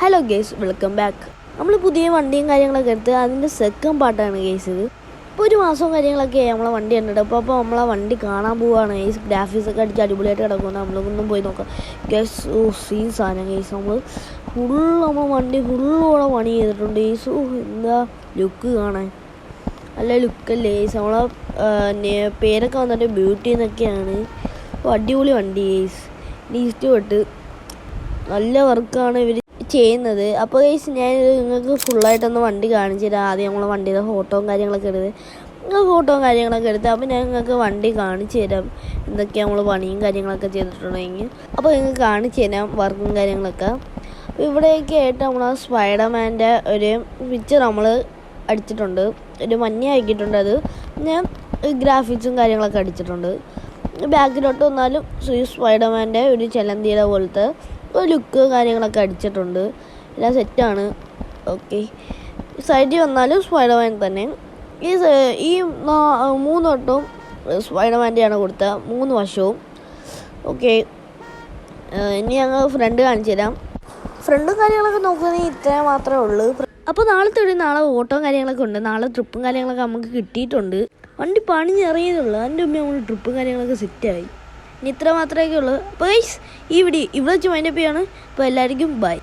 Hello guys, welcome back. നമ്മൾ പുതിയ വണ്ടിയും കാര്യങ്ങളൊക്കെ എടുത്ത് അതിൻ്റെ സെക്കൻഡ് പാർട്ടാണ് ഗേസ് ഇത്. ഇപ്പോൾ ഒരു മാസവും കാര്യങ്ങളൊക്കെ നമ്മളെ വണ്ടി കണ്ടിട്ട് അപ്പോൾ നമ്മളെ വണ്ടി കാണാൻ പോവുകയാണ് ഗേസ്. ഗ്രാഫിക്സ് ഒക്കെ അടിച്ച് അടിപൊളിയായിട്ട് കിടക്കുന്നത് നമ്മളൊന്നും പോയി നോക്കാം ഗേസ്. സീൻ സാധനം ഗേസ്. നമ്മൾ വണ്ടി ഫുള്ളോടെ പണി ചെയ്തിട്ടുണ്ട് ഗേസ്. എന്താ ലുക്ക് കാണാൻ, നല്ല ലുക്കല്ലേ ഗേസ്. പേരൊക്കെ വന്നിട്ട് ബ്യൂട്ടി എന്നൊക്കെയാണ്. അപ്പോൾ അടിപൊളി വണ്ടി ഗേസ്. ഈസ്റ്റ് തൊട്ട് നല്ല വർക്കാണ് ഇവർ ചെയ്യുന്നത്. അപ്പോൾ ഗൈസ് ഞാൻ നിങ്ങൾക്ക് ഫുള്ളായിട്ടൊന്ന് വണ്ടി കാണിച്ചു തരാം. ആദ്യം നമ്മൾ വണ്ടിയുടെ ഫോട്ടോയും കാര്യങ്ങളൊക്കെ എടുത്ത് അപ്പോൾ ഞാൻ നിങ്ങൾക്ക് വണ്ടി കാണിച്ചു തരാം എന്തൊക്കെയാണ് നമ്മൾ പണിയും കാര്യങ്ങളൊക്കെ ചെയ്തിട്ടുണ്ടെങ്കിൽ. അപ്പോൾ നിങ്ങൾക്ക് കാണിച്ചു തരാം വർക്കും കാര്യങ്ങളൊക്കെ. ഇവിടെയൊക്കെ ആയിട്ട് നമ്മൾ സ്പൈഡർമാൻ്റെ ഒരു പിക്ചർ നമ്മൾ അടിച്ചിട്ടുണ്ട്, ഒരു മഞ്ഞ ആക്കിയിട്ടുണ്ട്. അത് ഞാൻ ഗ്രാഫിക്സും കാര്യങ്ങളൊക്കെ അടിച്ചിട്ടുണ്ട്. ബാക്കിലോട്ട് വന്നാലും സ്പൈഡർമാൻ്റെ ഒരു ചെലന്തിയുടെ പോലത്തെ ഒരു ലുക്ക് കാര്യങ്ങളൊക്കെ അടിച്ചിട്ടുണ്ട്. എല്ലാം സെറ്റാണ്. ഓക്കെ, സൈഡിൽ വന്നാലും സ്പൈഡർമാൻ തന്നെ. ഈ 3 വട്ടവും സ്പൈഡർമാൻ്റെയാണ് കൊടുത്ത 3 വശവും. ഓക്കെ, ഇനി ഞങ്ങൾ ഫ്രണ്ട് കാണിച്ചു തരാം. ഫ്രണ്ടും കാര്യങ്ങളൊക്കെ നോക്കുകയാണെങ്കിൽ ഇത്ര മാത്രമേ ഉള്ളൂ. അപ്പോൾ നാളെ ഓട്ടവും കാര്യങ്ങളൊക്കെ ഉണ്ട്. നാളെ ട്രിപ്പും കാര്യങ്ങളൊക്കെ നമുക്ക് കിട്ടിയിട്ടുണ്ട്. വണ്ടി പണിഞ്ഞിറങ്ങിയതുള്ളൂ. അതിൻ്റെ മുമ്പ് നമ്മൾ ട്രിപ്പും കാര്യങ്ങളൊക്കെ സെറ്റായി. ഇനി ഇത്ര മാത്രമേ ഉള്ളൂ. അപ്പോൾ ഗൈസ്, ഈ വീഡിയോ ഇവിടെ വെച്ച് മൈൻഡപ്പ് ചെയ്യാണ്. അപ്പോൾ എല്ലാവർക്കും ബൈ.